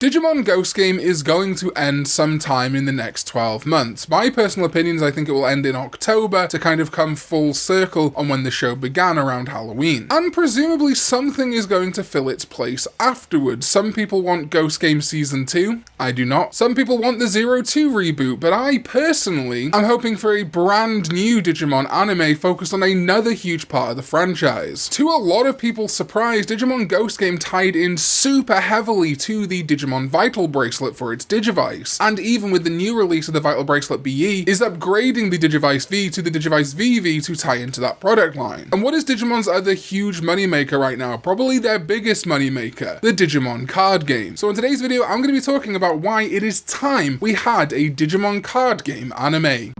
Digimon Ghost Game is going to end sometime in the next 12 months. My personal opinion is I think it will end in October to kind of come full circle on when the show began around Halloween. And presumably something is going to fill its place afterwards. Some people want Ghost Game Season 2, I do not. Some people want the 02 reboot, but I personally am hoping for a brand new Digimon anime focused on another huge part of the franchise. To a lot of people's surprise, Digimon Ghost Game tied in super heavily to the Digimon Vital Bracelet for its Digivice, and even with the new release of the Vital Bracelet BE, is upgrading the Digivice V to the Digivice VV to tie into that product line. And what is Digimon's other huge moneymaker right now? Probably their biggest moneymaker, the Digimon card game. So in today's video, I'm going to be talking about why it is time we had a Digimon card game anime.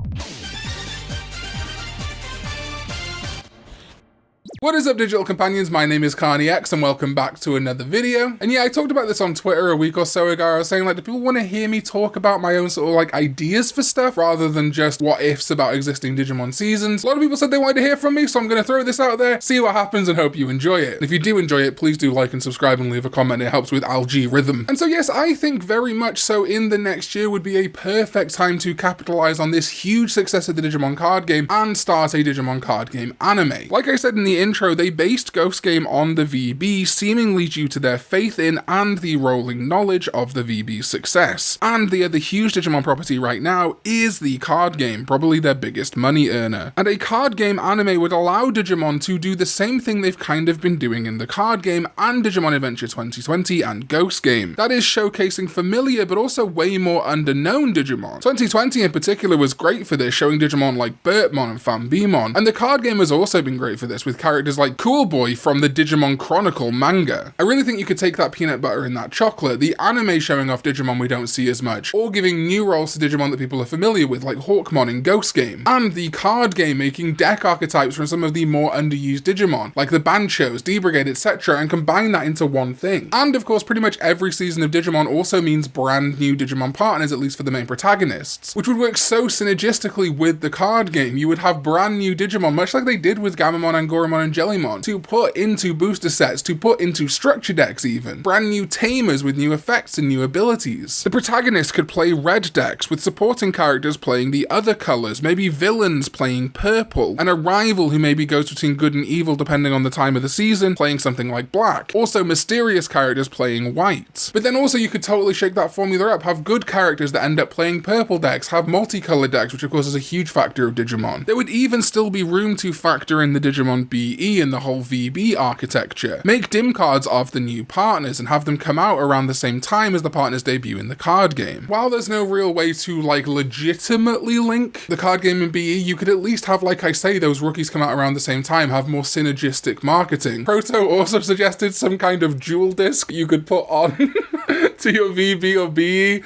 What is up, digital companions? My name is Karn EX and welcome back to another video. And yeah, I talked about this on Twitter a week or so ago. I was saying, like, do people want to hear me talk about my own sort of like ideas for stuff rather than just what ifs about existing Digimon seasons? A lot of people said they wanted to hear from me, so I'm going to throw this out there, see what happens, and hope you enjoy it. If you do enjoy it, please do like and subscribe and leave a comment. It helps with algorithm. And so yes, I think very much so in the next year would be a perfect time to capitalize on this huge success of the Digimon card game and start a Digimon card game anime. Like I said in the intro, they based Ghost Game on the VB, seemingly due to their faith in and the rolling knowledge of the VB's success. And the other huge Digimon property right now is the card game, probably their biggest money earner. And a card game anime would allow Digimon to do the same thing they've kind of been doing in the card game and Digimon Adventure 2020 and Ghost Game. That is showcasing familiar but also way more underknown Digimon. 2020 in particular was great for this, showing Digimon like Bertmon and Fanbimon. And the card game has also been great for this, with characters like Cool Boy from the Digimon Chronicle manga. I really think you could take that peanut butter in that chocolate, the anime showing off Digimon we don't see as much, or giving new roles to Digimon that people are familiar with, like Hawkmon in Ghost Game, and the card game making deck archetypes from some of the more underused Digimon, like the Banchos, D-Brigade, etc., and combine that into one thing. And of course, pretty much every season of Digimon also means brand new Digimon partners, at least for the main protagonists, which would work so synergistically with the card game. You would have brand new Digimon, much like they did with Gamamon, Angoramon, and Jellymon, to put into booster sets, to put into structure decks even. Brand new Tamers with new effects and new abilities. The protagonist could play red decks, with supporting characters playing the other colours, maybe villains playing purple, and a rival who maybe goes between good and evil depending on the time of the season, playing something like black. Also mysterious characters playing white. But then also you could totally shake that formula up, have good characters that end up playing purple decks, have multicolored decks, which of course is a huge factor of Digimon. There would even still be room to factor in the Digimon BE and the whole VB architecture. Make dim cards of the new partners and have them come out around the same time as the partners debut in the card game. While there's no real way to like legitimately link the card game and BE, you could at least have, like I say, those rookies come out around the same time, have more synergistic marketing. Proto also suggested some kind of jewel disc you could put on to your VB or BE.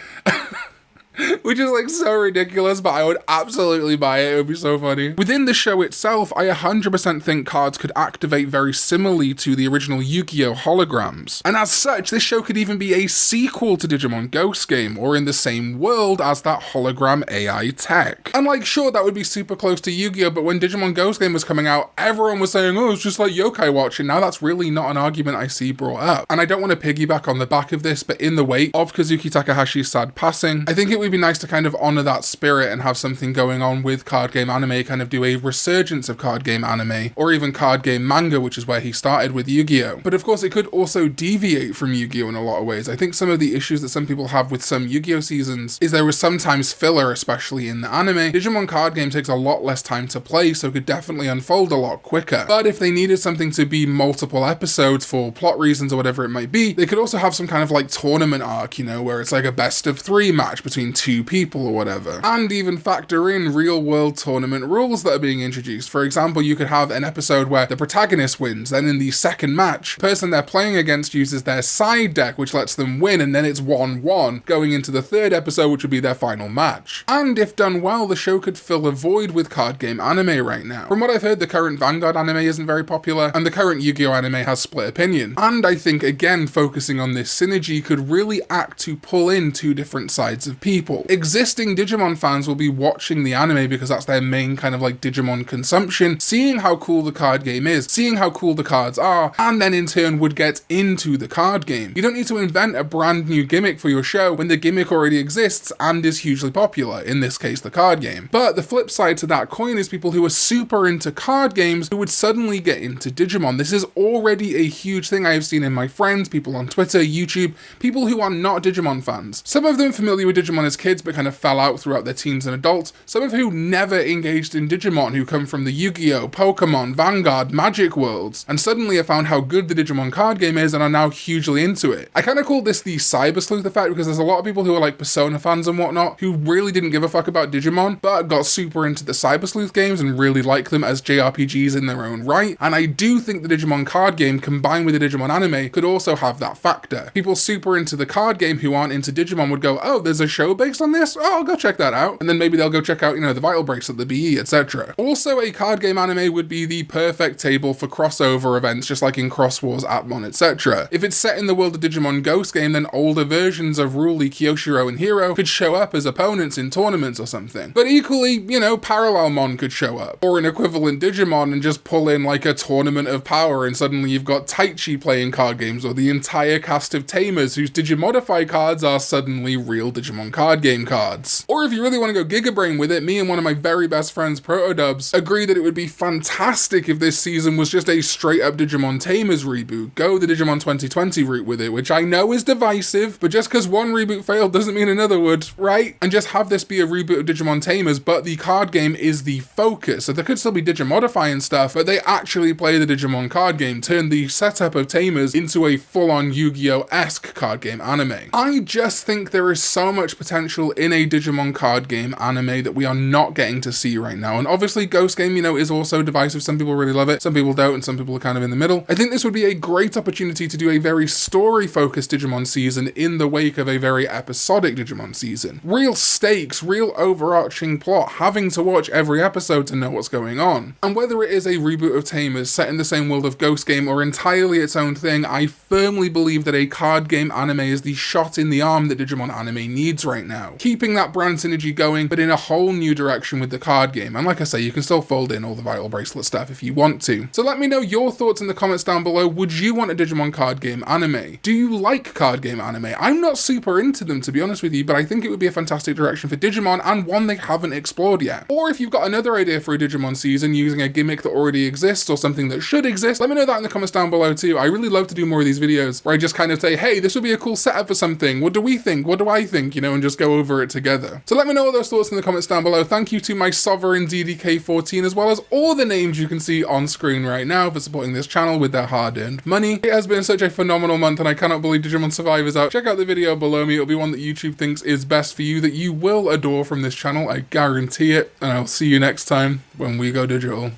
Which is like so ridiculous, but I would absolutely buy it. It would be so funny. Within the show itself, I 100% think cards could activate very similarly to the original Yu-Gi-Oh! Holograms. And as such, this show could even be a sequel to Digimon Ghost Game, or in the same world as that hologram AI tech. And like, sure, that would be super close to Yu-Gi-Oh! But when Digimon Ghost Game was coming out, everyone was saying, oh, it's just like Yokai Watch, and now that's really not an argument I see brought up. And I don't want to piggyback on the back of this, but in the wake of Kazuki Takahashi's sad passing, I think it would be nice to kind of honor that spirit and have something going on with card game anime, kind of do a resurgence of card game anime, or even card game manga, which is where he started with Yu-Gi-Oh! But of course it could also deviate from Yu-Gi-Oh! In a lot of ways. I think some of the issues that some people have with some Yu-Gi-Oh! Seasons is there was sometimes filler, especially in the anime. Digimon card game takes a lot less time to play, so could definitely unfold a lot quicker. But if they needed something to be multiple episodes for plot reasons or whatever it might be, they could also have some kind of like tournament arc, you know, where it's like a best of 3 match between 2 people or whatever, and even factor in real world tournament rules that are being introduced. For example, you could have an episode where the protagonist wins, then in the second match, the person they're playing against uses their side deck, which lets them win, and then it's 1-1, going into the third episode, which would be their final match. And if done well, the show could fill a void with card game anime right now. From what I've heard, the current Vanguard anime isn't very popular, and the current Yu-Gi-Oh! Anime has split opinion. And I think, again, focusing on this synergy could really act to pull in 2 different sides of people. existing Digimon fans will be watching the anime because that's their main kind of like Digimon consumption, seeing how cool the card game is, seeing how cool the cards are, and then in turn would get into the card game. You don't need to invent a brand new gimmick for your show when the gimmick already exists and is hugely popular, in this case the card game. But the flip side to that coin is people who are super into card games who would suddenly get into Digimon. This is already a huge thing I have seen in my friends, people on Twitter, YouTube, people who are not Digimon fans. Some of them familiar with Digimon as kids but kind of fell out throughout their teens and adults, some of who never engaged in Digimon, who come from the Yu-Gi-Oh!, Pokemon, Vanguard, Magic worlds, and suddenly have found how good the Digimon card game is and are now hugely into it. I kind of call this the cyber sleuth effect because there's a lot of people who are like Persona fans and whatnot who really didn't give a fuck about Digimon but got super into the cyber sleuth games and really like them as JRPGs in their own right, and I do think the Digimon card game combined with the Digimon anime could also have that factor. People super into the card game who aren't into Digimon would go, oh, there's a show based on this? Oh, I'll go check that out. And then maybe they'll go check out, you know, the Vital Bracelet, the BE, etc. Also, a card game anime would be the perfect table for crossover events, just like in Cross Wars, Atmon, etc. If it's set in the world of Digimon Ghost game, then older versions of Ruli, Kyoshiro, and Hero could show up as opponents in tournaments or something. But equally, you know, Parallelmon could show up, or an equivalent Digimon and just pull in like a tournament of power and suddenly you've got Taichi playing card games, or the entire cast of Tamers whose Digimodify cards are suddenly real Digimon card game cards. Or if you really want to go Gigabrain with it, me and one of my very best friends, Protodubs, agree that it would be fantastic if this season was just a straight up Digimon Tamers reboot. Go the Digimon 2020 route with it, which I know is divisive, but just because one reboot failed doesn't mean another would, right? And just have this be a reboot of Digimon Tamers, but the card game is the focus. So there could still be Digimodify and stuff, but they actually play the Digimon card game, turn the setup of Tamers into a full-on Yu-Gi-Oh!-esque card game anime. I just think there is so much potential in a Digimon card game anime that we are not getting to see right now. And obviously Ghost Game, you know, is also divisive. Some people really love it, some people don't, and some people are kind of in the middle. I think this would be a great opportunity to do a very story-focused Digimon season in the wake of a very episodic Digimon season. Real stakes, real overarching plot, having to watch every episode to know what's going on. And whether it is a reboot of Tamers set in the same world of Ghost Game or entirely its own thing, I firmly believe that a card game anime is the shot in the arm that Digimon anime needs right now. Keeping that brand synergy going, but in a whole new direction with the card game. And like I say, you can still fold in all the Vital Bracelet stuff if you want to. So let me know your thoughts in the comments down below. Would you want a Digimon card game anime? Do you like card game anime? I'm not super into them, to be honest with you, but I think it would be a fantastic direction for Digimon and one they haven't explored yet. Or if you've got another idea for a Digimon season using a gimmick that already exists or something that should exist, let me know that in the comments down below too. I really love to do more of these videos where I just kind of say, hey, this would be a cool setup for something. What do we think? What do I think? You know, and just go over it together. So let me know all those thoughts in the comments down below. Thank you to my sovereign DDK14 as well as all the names you can see on screen right now for supporting this channel with their hard-earned money. It has been such a phenomenal month and I cannot believe Digimon Survive is out. Check out the video below me. It'll be one that YouTube thinks is best for you, that you will adore from this channel. I guarantee it. And I'll see you next time when we go digital.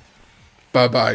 Bye bye.